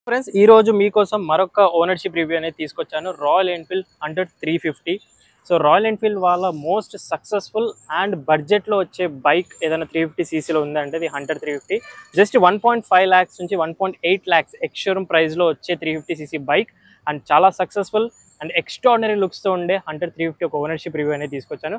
Friends ఈ రోజు మీకోసం మరొక ఓనర్షిప్ రివ్యూ అనేది తీసుకొచ్చాను. Royal Enfield 350. So royal Enfield వాళ్ళ మోస్ట్ సక్సెస్ఫుల్ అండ్ బడ్జెట్లో వచ్చే బైక్ ఏదైనా 350 సీసీలో ఉందంటే ఇది 350. జస్ట్ 1.5 lakhs నుంచి 1.8 lakhs ఎక్స్ షోరూమ్ ప్రైస్లో వచ్చే 350 సీసీ బైక్ అండ్ చాలా సక్సెస్ఫుల్ అండ్ ఎక్స్ట్రాడినరీ లుక్స్తో ఉండే 350 ఒక ఓనర్షిప్ రివ్యూ అనేది తీసుకొచ్చాను.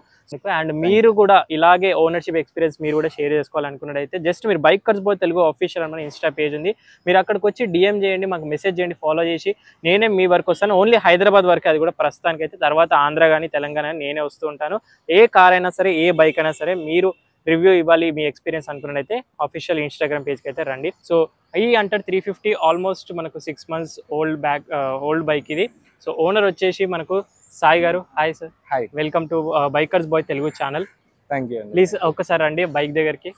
అండ్ మీరు కూడా ఇలాగే ఓనర్షిప్ ఎక్స్పీరియన్స్ మీరు కూడా షేర్ చేసుకోవాలనుకున్నట్టయితే జస్ట్ మీరు బైకర్స్ బాయ్ తెలుగు ఆఫీషియల్ అని ఇన్స్టా పేజ్ ఉంది, మీరు అక్కడికి వచ్చి డిఎం చేయండి, మాకు మెసేజ్ చేయండి, ఫాలో చేసి నేనే మీ వరకు వస్తాను. ఓన్లీ హైదరాబాద్ వరకు, అది కూడా ప్రస్తుతానికి అయితే. తర్వాత ఆంధ్ర కానీ తెలంగాణ కానీ నేనే వస్తూ ఉంటాను. ఏ కార్ అయినా సరే, ఏ బైక్ అయినా సరే మీరు రివ్యూ ఇవ్వాలి మీ ఎక్స్పీరియన్స్ అనుకున్నట్టయితే ఆఫీషియల్ ఇన్స్టాగ్రామ్ పేజ్కి అయితే రండి. సో ఈ 350 ఆల్మోస్ట్ మనకు 6 months ఓల్డ్ బైక్ ఇది. సో ఓనర్ వచ్చేసి మనకు Sai garu. Hi sir. Hi, welcome to bikers boy Telugu channel. Thank you. Please ఒక్కసారి రండి బైక్ దగ్గరికి.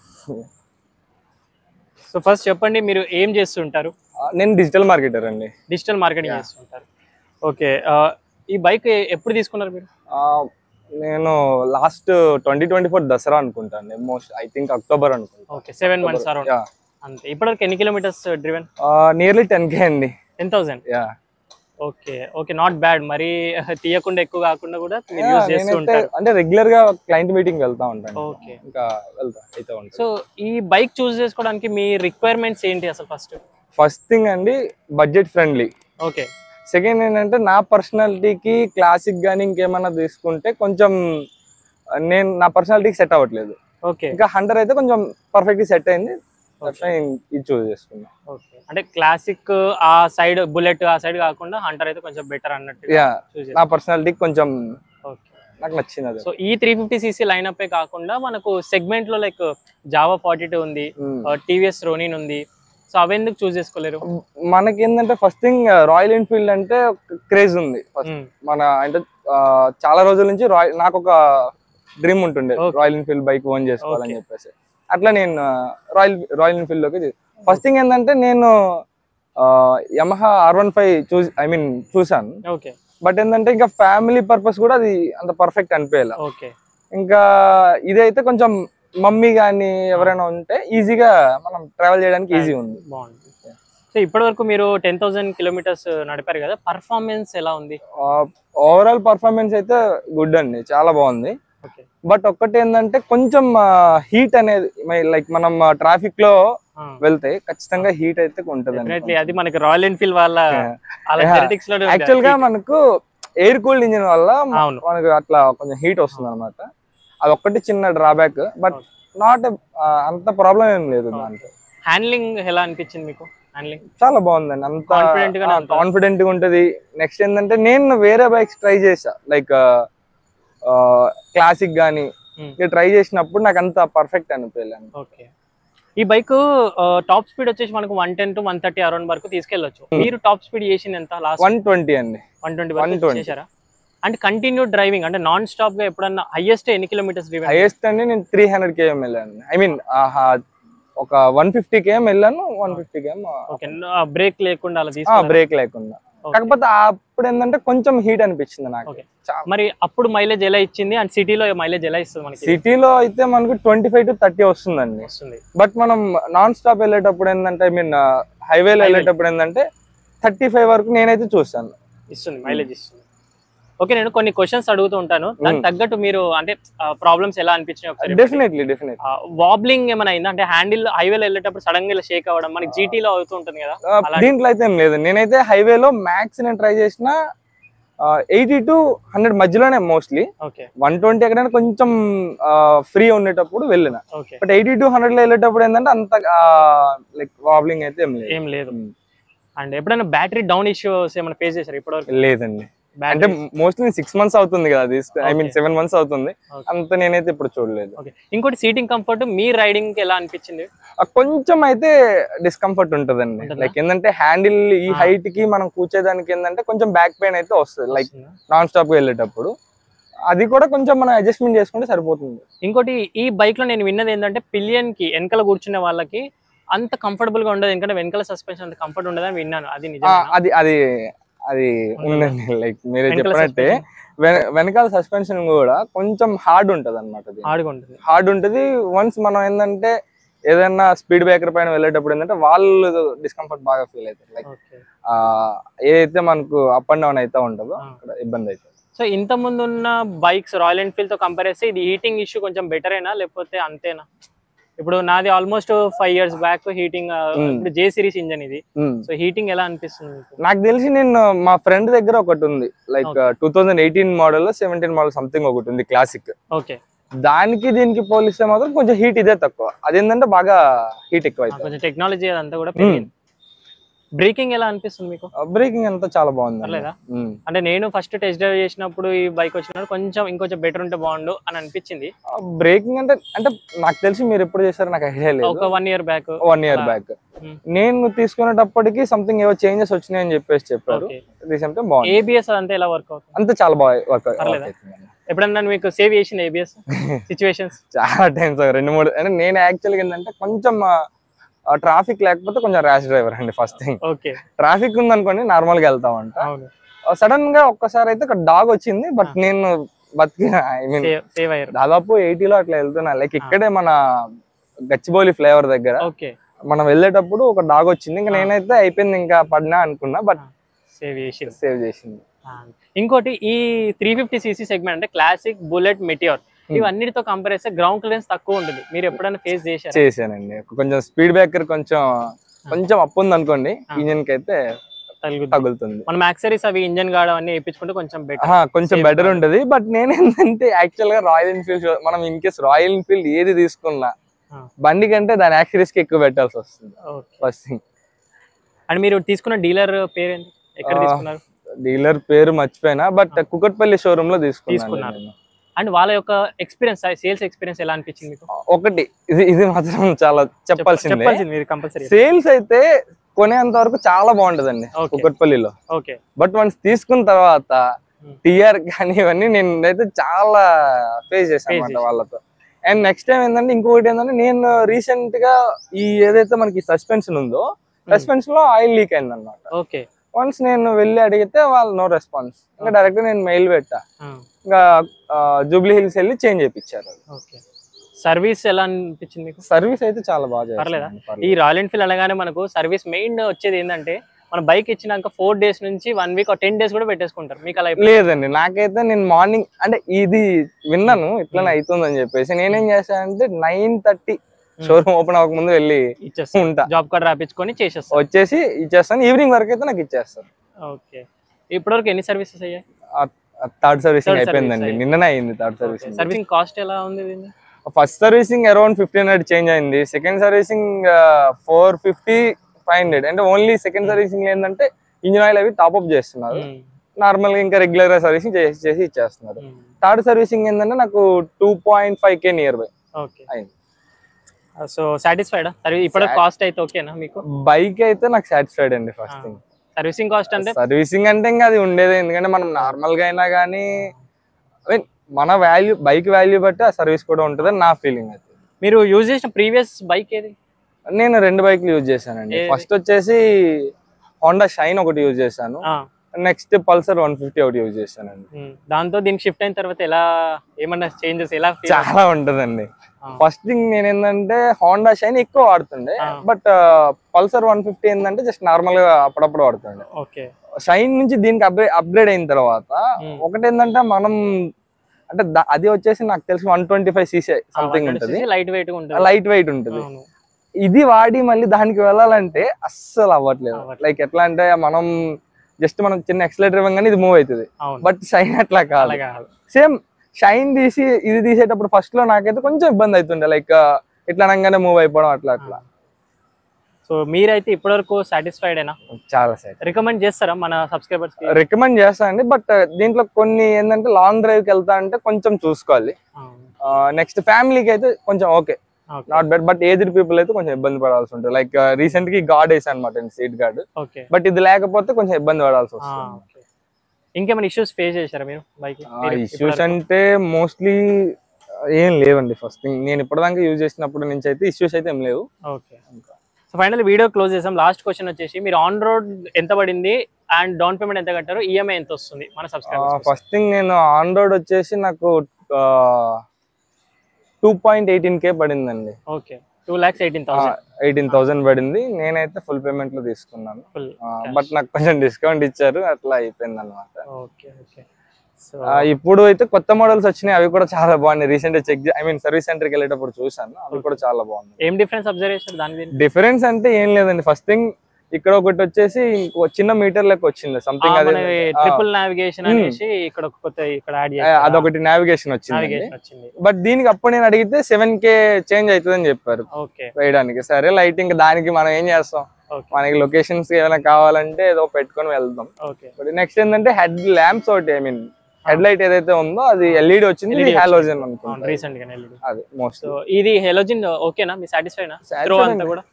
సో ఫస్ట్ చెప్పండి, మీరు ఏం చేస్తుంటారు? నేను డిజిటల్ మార్కెటర్ అండి. డిజిటల్ మార్కెటింగ్ చేస్తుంటారు. ఓకే, ఈ బైక్ ఎప్పుడు తీసుకున్నారు మీరు? నేను లాస్ట్ 2024 దసరా అనుకుంటాను, మోస్ట్ ఐ థింక్ అక్టోబర్ అనుకుంటా. Okay, 7 months around. అంతే. ఇప్పటివరకు ఎన్ని కిలోమీటర్స్ డ్రివెన్? నియర్లీ 10K అండి. 10,000. Okay okay, not bad. మరి తీయకుండా ఎక్కువ కాకుండా కూడా మీరు యూస్ చేస్తూ ఉంటారు. అంటే రెగ్యులర్ గా క్లయింట్ మీటింగ్ వెళ్తా ఉంటాను. ఓకే, ఇంకా వెళ్తా అయితే ఉంటాను. సో ఈ బైక్ చూస్ చేసుకోవడానికి మీ రిక్వైర్మెంట్స్ ఏంటి అసలు? ఫస్ట్ థింగ్ అండి, బడ్జెట్ ఫ్రెండ్లీ. ఓకే. సెకండ్ ఏంటంటే నా పర్సనాలిటీకి క్లాసిక్ గానీ ఇంకేమన్నా తీసుకుంటే కొంచెం నా పర్సనాలిటీకి సెట్ అవ్వట్లేదు. ఓకే. ఇంకా హంటర్ అయితే కొంచెం పర్ఫెక్ట్లీ సెట్ అయింది, ఇది చూస్ చేసుకున్నా. ఓకే, అంటే క్లాసిక్ ఆ సైడ్, బుల్లెట్ ఆ సైడ్ కాకుండా హంటర్ అయితే కొంచెం బెటర్ అన్నట్టు. నా పర్సనాలిటీకి కొంచెం ఓకే, నాకు నచ్చింది. సో ఈ 350 సీసీ లైనప్ కాకుండా మనకు సెగ్మెంట్ లో లైక్ జావా 42 ఉంది, టీవీఎస్ రోనిన్ ఉంది. సో అవి ఎందుకు చూస్ చేసుకోలేరు? మనకి ఏంటంటే ఫస్ట్ థింగ్ రాయల్ ఎన్ఫీల్డ్ అంటే క్రేజ్ ఉంది. మన అంటే చాలా రోజుల నుంచి నాకు ఒక డ్రీమ్ ఉంటుండే రాయల్ ఎన్ఫీల్డ్ బైక్ ఓన్ చేసుకోవాలని చెప్పేసి. అట్లా నేను రాయల్ ఎన్ఫీల్డ్ లోకి ఫస్ట్ థింగ్ ఏంటంటే నేను యమహా R15 చూసాను. ఓకే. బట్ ఏంటంటే ఇంకా ఫ్యామిలీ పర్పస్ కూడా అది అంత పర్ఫెక్ట్ అనిపించాలి. ఓకే. ఇంకా ఇదైతే కొంచెం మమ్మీ కానీ ఎవరైనా ఉంటే ఈజీగా మనం ట్రావెల్ చేయడానికి ఈజీ ఉంది. బాగుంది. సో ఇప్పటి వరకు మీరు 10,000 kilometers నడిపారు కదా, పర్ఫార్మెన్స్ ఎలా ఉంది? ఓవరాల్ పర్ఫార్మెన్స్ అయితే గుడ్ అండి, చాలా బాగుంది. బట్ ఒక్కటి ఏంటంటే కొంచెం హీట్ అనేది, లైక్ మనం ట్రాఫిక్ లో వెళ్తే ఖచ్చితంగా హీట్ అయితే ఉంటుంది. అది మనకి రాయల్ ఎన్ఫీల్డ్ వాళ్ళ యాక్చువల్ గా మనకు ఎయిర్ కూల్డ్ ఇంజిన్ వల్ల మనకు అట్లా కొంచెం హీట్ వస్తుంది అనమాట. అది ఒక్కటి చిన్న డ్రాబ్యాక్, బట్ నాట్ అంత ప్రాబ్లం ఏం లేదు దాంట్లో. హ్యాండ్లింగ్ ఎలా అనిపించింది మీకు? హ్యాండ్లింగ్ చాలా బాగుందండి, అంత కాన్ఫిడెంట్ గా ఉంటది. నెక్స్ట్ ఏంటంటే నేను వేరే బైక్స్ ట్రై చేసా, లైక్ క్లాసిక్ గానీ ట్రై చేసినప్పుడు నాకు అంత పర్ఫెక్ట్ అనిపించలేదు. ఓకే. ఈ బైక్ టాప్ స్పీడ్ వచ్చేసి మనకు 110 to 130 అరౌండ్ వరకు తీసుకెళ్లొచ్చు. మీరు టాప్ స్పీడ్ చేసింది ఎంత? లాస్ట్ 120 అండి. 120 వరకు చేశారా? అంటే కంటిన్యూ డ్రైవింగ్, అంటే నాన్ స్టాప్ గా ఎప్పుడన్నా హైయెస్ట్ ఎన్ని కిలోమీటర్స్ డ్రైవింగ్? హైయెస్ట్ అండి నేను 300 km వెళ్ళాను. ఒక 150 km వెళ్ళాను. 150 km. ఓకే, బ్రేక్ లేకుండా అలా తీసుకున్నా? బ్రేక్ లేకుండా. కాకపోతే అప్పుడు ఏంటంటే కొంచెం హీట్ అనిపించింది నాకు. మరి అప్పుడు మైలేజ్ ఎలా ఇచ్చింది అండ్ సిటీలో మైలేజ్ ఎలా ఇస్తుంది మనకి? సిటీలో అయితే మనకు 25 to 30 వస్తుందండి. బట్ మనం నాన్ స్టాప్ వెళ్ళేటప్పుడు ఏంటంటే హైవేలో వెళ్ళేటప్పుడు ఏంటంటే 35 వరకు నేనైతే చూస్తాను, ఇస్తుంది, మైలేజ్ ఇస్తుంది. ఓకే, నేను కొన్ని క్వశ్చన్స్ అడుగుతూ ఉంటాను, దానికి తగ్గట్టు మీరు అంటే ప్రాబ్లమ్స్ ఎలా అనిపించినాయి? డెఫినెట్లీ. వాబ్లింగ్ ఏమైనా అయిందా? అంటే హ్యాండిల్ హైవేలో వెళ్ళేటప్పుడు సడన్ గా షేక్ అవ్వడం మనకి జీటీలో అవుతూ ఉంటుంది కదా, దీంట్లో అయితే ఏం లేదు. నేనైతే హైవేలో మ్యాక్స్ నేను ట్రై చేసిన 80 to 100 మధ్యలోనే మోస్ట్లీ. 120 ఎక్కడైనా కొంచెం ఫ్రీ ఉండేటప్పుడు వెళ్ళిన. బట్ 80 to 100 లో వెళ్ళేటప్పుడు ఏంటంటే అంత లైక్ వాబ్లింగ్ అయితే ఏం లేదు. అండ్ ఎప్పుడైనా బ్యాటరీ డౌన్ ఇష్యూస్ ఏమైనా ఫేస్ చేశారు ఇప్పటివరకు? లేదండి, అంటే మోస్ట్లీ 6 months అవుతుంది కదా, 7 months అవుతుంది, అంత నేనైతే ఇప్పుడు చూడలేదు. ఇంకోటి సీటింగ్ కంఫర్ట్, మీ రైడింగ్ ఎలా అనిపించింది? కొంచెం అయితే డిస్కంఫర్ట్ ఉంటదండి. లైక్ ఏంటంటే హ్యాండిల్ ఈ హైట్ కి మనం కూర్చేదానికి ఏంటంటే కొంచెం బ్యాక్ పెయిన్ అయితే వస్తుంది, లైక్ నాన్ స్టాప్ గా వెళ్ళేటప్పుడు. అది కూడా కొంచెం మనం అడ్జస్ట్మెంట్ చేసుకుంటే సరిపోతుంది. ఇంకోటి ఈ బైక్ లో నేను విన్నది ఏంటంటే పిలియన్ కి వెనకాల కూర్చునే వాళ్ళకి అంత కంఫర్టబుల్ గా ఉండదు, ఎందుకంటే వెనకాల సస్పెన్షన్ అంత కంఫర్ట్ ఉండదని విన్నాను. అది నిజం? అది ఉందండి, లైక్ మీరే చెప్పినట్టే వెనకాల సస్పెన్షన్ కూడా కొంచెం హార్డ్ ఉంటది అనమాట. హార్డ్ ఉంటది. వన్స్ మనం ఏంటంటే ఏదైనా స్పీడ్ బ్రేకర్ పైన వెళ్ళేటప్పుడు ఏంటంటే వాళ్ళు డిస్కంఫర్ట్ బాగా ఫీల్ అవుతారు. లైక్ ఏదైతే మనకు అప్ అండ్ డౌన్ అయితే ఉంటుందో అక్కడ ఇబ్బంది అవుతుంది. సో ఇంత ముందు ఉన్న బైక్స్ రాయల్ ఎన్ఫీల్డ్ తో కంపేర్ చేస్తే ఇది హీటింగ్ ఇష్యూ కొంచెం బెటరేనా లేకపోతే అంతేనా? ఇప్పుడు నాది ఆల్మోస్ట్ 5 years బ్యాక్ హీటింగ్, ఇప్పుడు జే సిరీస్ ఇంజన్ ఇది. సో హీటింగ్ ఎలా అనిపిస్తుంది మీకు? నాకు తెలిసి నేను మా ఫ్రెండ్ దగ్గర ఒకటి ఉంది, లైక్ 2018 మోడల్ 17 మోడల్ సంథింగ్ ఒకటి ఉంది క్లాసిక్. ఓకే, దానికి దీనికి పోలిస్తే మాత్రం కొంచెం హీట్ ఇదే తక్కువ. అదేంటంటే బాగా హీట్ ఎక్కువ అవుతుంది. కొంచెం టెక్నాలజీ అదంతా కూడా పెరిగింది. బ్రేకింగ్ ఎలా అనిపిస్తుంది మీకు? బ్రేకింగ్ అంతా చాలా బాగుంది. పర్లేదా? అంటే నేను ఫస్ట్ టెస్ట్ డ్రైవ్ చేసినప్పుడు ఈ బైక్ వచ్చినప్పుడు ఇంకొంచెం బెటర్ ఉంటే బాగుండు అని అనిపించింది. బ్రేకింగ్ అంటే నాకు తెలిసి మీరు ఎప్పుడు చేశారో నాకు ఐడియా లేదు. ఒక 1 year బ్యాక్. 1 year బ్యాక్ నేను తీసుకునేటప్పటికి సంథింగ్ ఏవో చేంజెస్ వచ్చినాయి అని చెప్పారు. రీసెంట్ బాగుంది. ఏబిఎస్ అదంతా ఎలా వర్క్ అవుతుంది? అంతా చాలా బాగా వర్క్ అవుతుంది. ఎప్పుడన్నా మీకు సేవ్ చేసింది ఏబిఎస్ సిచ్యువేషన్స్? చాలా టైమ్స్, 2-3. అంటే నేను యాక్చువల్గా ఏంటంటే కొంచెం ట్రాఫిక్ లేకపోతే కొంచెం ర్యాష్ డ్రైవర్ అండి. ఫస్ట్ థింగ్, ట్రాఫిక్ ఉందనుకోండి నార్మల్ గా వెళ్తామంట. సడన్ గా ఒక్కసారి అయితే ఒక డాగ్ వచ్చింది, బట్ నేను బతికిన. ఐ మీన్ దాదాపు 80లో అట్లా వెళ్తున్నా. లైక్ ఇక్కడే మన గచ్చిబౌలి ఫ్లేవర్ దగ్గర మనం వెళ్ళేటప్పుడు ఒక డాగ్ వచ్చింది. ఇంకా నేనైతే అయిపోయింది ఇంకా పడినా అనుకున్నా, బట్ సేవ్ చేసింది. ఇంకోటి ఈ 350cc సెగ్మెంట్ అంటే క్లాసిక్, బుల్లెట్, మెటియోర్ ఇవన్నిటితో కంపేర్ చేస్తే గ్రౌండ్ క్లియరెన్స్ తక్కువ ఉంటుంది. మీరు ఎప్పుడైనా ఫేస్ చేశానండి. కొంచెం స్పీడ్ బ్రేకర్ కొంచెం అప్ ఉంది అనుకోండి, ఇంజిన్ కి అయితే తగులుతుంది. మనం యాక్సరీస్ అవి ఇంజిన్ గార్డ్ అవన్నీ వేయించుకుంటే కొంచెం బెటర్ ఉంటుంది. బట్ నేనేంటంటే యాక్చువల్ గా రాయల్ ఎన్ఫీల్డ్ మనం ఇన్ కేస్ రాయల్ ఎన్ఫీల్డ్ ఏది తీసుకున్నా బండి కంటే దాని యాక్సరీస్ కి ఎక్కువ పెట్టాల్సి వస్తుంది. First thing. అండ్ మీరు తీసుకున్న డీలర్ పేరు ఏంటి? ఎక్కడ తీసుకున్నారు? డీలర్ పేరు మర్చిపోయినా, బట్ కుకట్పల్లి షోరూమ్ లో తీసుకున్నారు. అండ్ వాళ్ళ యొక్క ఎక్స్పీరియన్స్, సేల్స్ ఎక్స్పీరియన్స్ ఎలా అనిపించింది మీకు? ఒకటి ఇది మాత్రం చాలా చెప్పాల్సింది. సేల్స్ అయితే కొనేంత వరకు చాలా బాగుంటదండి కుకట్పల్లిలో. బట్ వన్స్ తీసుకున్న తర్వాత టిఆర్ కానీ ఇవన్నీ నేను అయితే చాలా ఫేస్ చేశాను అన్నమాట వాళ్ళతో. అండ్ నెక్స్ట్ టైం ఏంటంటే ఇంకొకటి ఏంటంటే, నేను రీసెంట్ గా ఈ ఏదైతే మనకి సస్పెన్షన్ ఉందో, సస్పెన్షన్ లో ఆయిల్ లీక్ అయింది అనమాట. వన్స్ నేను వెళ్ళి అడిగితే వాళ్ళు నో రెస్పాన్స్. ఇంకా డైరెక్ట్ నేను మెయిల్ పెట్టా, ఇంకా జూబ్లీ హిల్స్ వెళ్ళి చేంజ్ చేయించారు. సర్వీస్ ఎలా అనిపించింది మీకు? సర్వీస్ అయితే చాలా బాగా. పర్లేదా? ఈ రాయల్ ఎన్ఫీల్డ్ అనగానే మనకు సర్వీస్ మెయిన్ వచ్చేది ఏంటంటే, మన బైక్ ఇచ్చినాక 4 days నుంచి 1 week 10 days కూడా పెట్టేసుకుంటారు. మీకు అలా లేదండి. నాకైతే నేను మార్నింగ్ అంటే ఇది విన్నాను ఇట్లనే అవుతుందని చెప్పేసి నేనేం చేశానంటే 9:30 షోరూమ్ ఓపెన్ అవ్వక ముందు వెళ్ళి ఉంటా, జాబ్ కార్డ్ రాపించుకొని వచ్చేసి ఇచ్చేస్తాను. ఈవినింగ్ వరకు అయితే నాకు ఇచ్చేస్తాను. ఓకే, ఇప్పటివరకు ఎన్ని సర్వీసెస్ అయ్యాయి? థర్డ్ సర్వీసింగ్ అయిపోయిందండి, నిన్ననే అయింది థర్డ్ సర్వీసింగ్. సర్వీసింగ్ కాస్ట్ ఎలా ఉంది? ఫస్ట్ సర్వీసింగ్ అరౌండ్ 1500 చేంజ్ అయింది. Second servicing 450-500. అంటే ఓన్లీ సెకండ్ సర్వీసింగ్ ఏంటంటే ఇంజిన్ ఆయిల్ అవి టాప్అప్ చేస్తున్నారు, నార్మల్ గా ఇంకా రెగ్యులర్ గా సర్వీసింగ్ చేసి ఇచ్చేస్తున్నారు. థర్డ్ సర్వీసింగ్ ఏంటంటే నాకు 2.5K నియర్ బై అయింది. సో సాటిస్ఫైడ్ ఇప్పుడు కాస్ట్ అయితే ఓకేనా మీకు? బైక్ అయితే నాకు సాటిస్ఫైడ్ అండి. ఫస్ట్ థింగ్ సర్వీసింగ్ కాస్ట్ అంటే, సర్వీసింగ్ అంటే ఇంకా అది ఉండేది, ఎందుకంటే మనం నార్మల్ గా అయినా కానీ మన వాల్యూ, బైక్ వాల్యూ బట్టి ఆ సర్వీస్ కూడా ఉంటుంది నా ఫీలింగ్ అయితే. మీరు యూజ్ చేసిన ప్రీవియస్ బైక్ ఏది? నేను 2 బైక్లు యూజ్ చేశానండి. ఫస్ట్ వచ్చేసి హోండా షైన్ ఒకటి యూజ్ చేశాను, నెక్స్ట్ పల్సర్ 150 ఒకటి యూజ్ చేశానండి. దాంతో దీనికి షిఫ్ట్ అయిన తర్వాత ఎలా, ఏమన్నా చేంజెస్ ఎలా? చాలా ఉంటదండి. ఫస్ట్ థింగ్ నేను ఏంటంటే హోండా షైన్ ఎక్కువ వాడుతుండే, బట్ పల్సర్ 150 ఏంటంటే జస్ట్ నార్మల్ గా అప్పుడప్పుడు వాడుతుండే. షైన్ నుంచి దీనికి అప్గ్రేడ్ అయిన తర్వాత ఒకటి ఏంటంటే మనం అంటే అది వచ్చేసి నాకు తెలిసి 125cc సంథింగ్ ఉంటుంది, లైట్ వెయిట్ ఉంటుంది. ఇది వాడి మళ్ళీ దానికి వెళ్ళాలంటే అస్సలు అవ్వట్లేదు. లైక్ ఎట్లా అంటే మనం చిన్న ఎక్సలేటర్ ఇవ్వగానే ఇది మూవ్ అవుతుంది, బట్ షైన్ అట్లా కాదు. సేమ్ షైన్ ఇది తీసేటప్పుడు ఫస్ట్ లో నాకైతే కొంచెం ఇబ్బంది అవుతుండే, లైక్ ఇట్లా అనగానే మూవ్ అయిపోవడం అట్లా. సో మీరైతే ఇప్పటివరకు సాటిస్ఫైడ్ అయినా? చాలా రికమెండ్ చేస్తారా మన సబ్స్క్రైబర్స్? రికమెండ్ చేస్తానండి, బట్ దీంట్లో కొన్ని ఏంటంటే లాంగ్ డ్రైవ్ కి వెళ్తా అంటే కొంచెం చూసుకోవాలి. నెక్స్ట్ ఫ్యామిలీకి అయితే కొంచెం okay, not bed. But aged people అయితే కొంచెం ఇబ్బంది పడాల్సి ఉంటుంది. లైక్ రీసెంట్ గా గార్డ్ వేసా అనమాట, సీట్ గార్డ్, బట్ ఇది లేకపోతే కొంచెం ఇబ్బంది పడాల్సి వస్తుంది. ఇంకేమైనా ఇష్యూస్ ఫేస్ చేశారా మీరు బైక్? ఇష్యూస్ అంటే మోస్ట్లీ ఏం లేవండి. ఫస్ట్ థింగ్ నేను ఇప్పటిదాకా యూజ్ చేసినప్పుడు నుంచి అయితే ఇష్యూస్ అయితే ఏం లేవు. సో ఫైనల్ వీడియో క్లోజ్ చేసాం. లాస్ట్ క్వశ్చన్ వచ్చేసి, మీరు ఆన్ రోడ్ ఎంత పడింది అండ్ డౌన్ పేమెంట్ ఎంత కట్టారు, ఈఎంఐ ఎంత వస్తుంది మన సబ్స్క్రైబర్స్? ఫస్ట్ థింగ్ నేను ఆన్ రోడ్ వచ్చేసి నాకు 2.18K పడిందండి. ఓకే, 2,18,000 18,000 పడింది. నేనైతే ఫుల్ పేమెంట్ లో తీసుకున్నాను. బట్ నాకు కొంచెం డిస్కౌంట్ ఇచ్చారు, అట్లా అయిపోయింది అనమాట. Okay okay. సో ఇప్పుడు అయితే కొత్త మోడల్స్ వచ్చినాయి, అవి కూడా చాలా బాగున్నాయి. రీసెంట్ సర్వీస్ సెంటర్కి వెళ్ళేటప్పుడు చూసాను, అవి కూడా చాలా బాగుంది. ఏం డిఫరెన్స్ అబ్జర్వ్ చేశారు దాని మీద? డిఫరెన్స్ అంటే ఏం లేదండి. ఫస్ట్ థింగ్ ఇక్కడ ఒకటి వచ్చేసి ఇంకో చిన్న మీటర్ లెక్క వచ్చింది సంథింగ్, అదే ట్రిపుల్ నావిగేషన్ అనేసి ఇక్కడ కొత్త ఇక్కడ యాడ్ చేశారు, అదొకటి నావిగేషన్ వచ్చింది. బట్ దీనికి అప్పుడు నేను అడిగితే 7K చేంజ్ అవుతుందని చెప్పారు వేయడానికి. సరే లైటింగ్ దానికి మనం ఏం చేస్తాం, మనకి లొకేషన్స్ ఏమైనా కావాలంటే ఏదో పెట్టుకొని వెళ్దాం. నెక్స్ట్ ఏంటంటే హెడ్ ల్యాంప్స్ ఒకటి, హెడ్ లైట్ ఏదైతే ఉందో అది ఎల్ఈడి వచ్చింది, ఇది హాలోజన్ అనుకుంటా రీసెంట్ గా ఎల్ఈడి. అది మోస్ట్. ఇది హాలోజన్ ఓకేనా, మీ సాటిస్ఫైనా? కూడా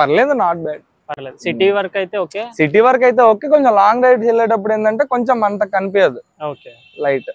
పర్లేదు, నాట్ బ్యాడ్. పర్లేదు. సిటీ వర్క్ అయితే ఓకే, సిటీ వర్క్ అయితే ఓకే. కొంచెం లాంగ్ రైడ్ వెళ్ళేటప్పుడు ఏంటంటే కొంచెం అంత కనిపించదు okay light.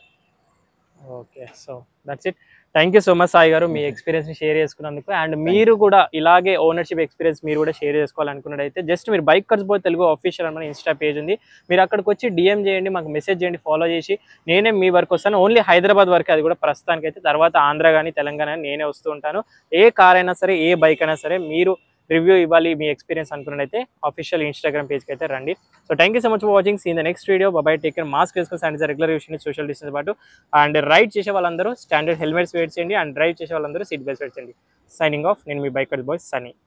Okay, so that's it. Thank you so much Sai garu, మీ ఎక్స్పీరియన్స్ ని షేర్ చేసుకున్నందుకు. అండ్ మీరు కూడా ఇలాగే ఓనర్షిప్ ఎక్స్పీరియన్స్ మీరు కూడా షేర్ చేసుకోవాలనుకున్నట్టయితే జస్ట్ మీరు bike cuts boy Telugu official అని ఇన్స్టా పేజ్ ఉంది, మీరు అక్కడికి వచ్చి డిఎం చేయండి, మాకు మెసేజ్ చేయండి, ఫాలో చేసి నేనే మీ వరకు వస్తాను. ఓన్లీ హైదరాబాద్ వరకు, అది కూడా ప్రస్తుతానికి అయితే. తర్వాత ఆంధ్ర కానీ తెలంగాణ కానీ నేనే వస్తూ ఉంటాను. ఏ కార్ అయినా సరే, ఏ బైక్ అయినా సరే, మీరు రివ్యూ ఇవ్వాలి మీ ఎక్స్పీరియన్స్ అనుకున్నట్టయితే ఆఫీషియల్ ఇన్స్టాగ్రామ్ పేజ్కి అయితే రండి. So thank you so much for watching. See in the next video. Bye. Take care. Mask వేసుకొని శానిటైజర్ రెగ్యులర్ యూస్ చేయండి, సోషల్ డిస్టెన్స్ పాటు. అండ్ రైడ్ చేసే వాళ్ళందరూ స్టాండర్డ్ హెల్మెట్స్ వేర్ చేయండి, అండ్ డ్రైవ్ చేసే వాళ్ళందరూ సీట్ బెల్ట్స్ వేర్ చేయండి. Signing off. నేను మీ బైకర్స్ బాయ్ సన్నీ.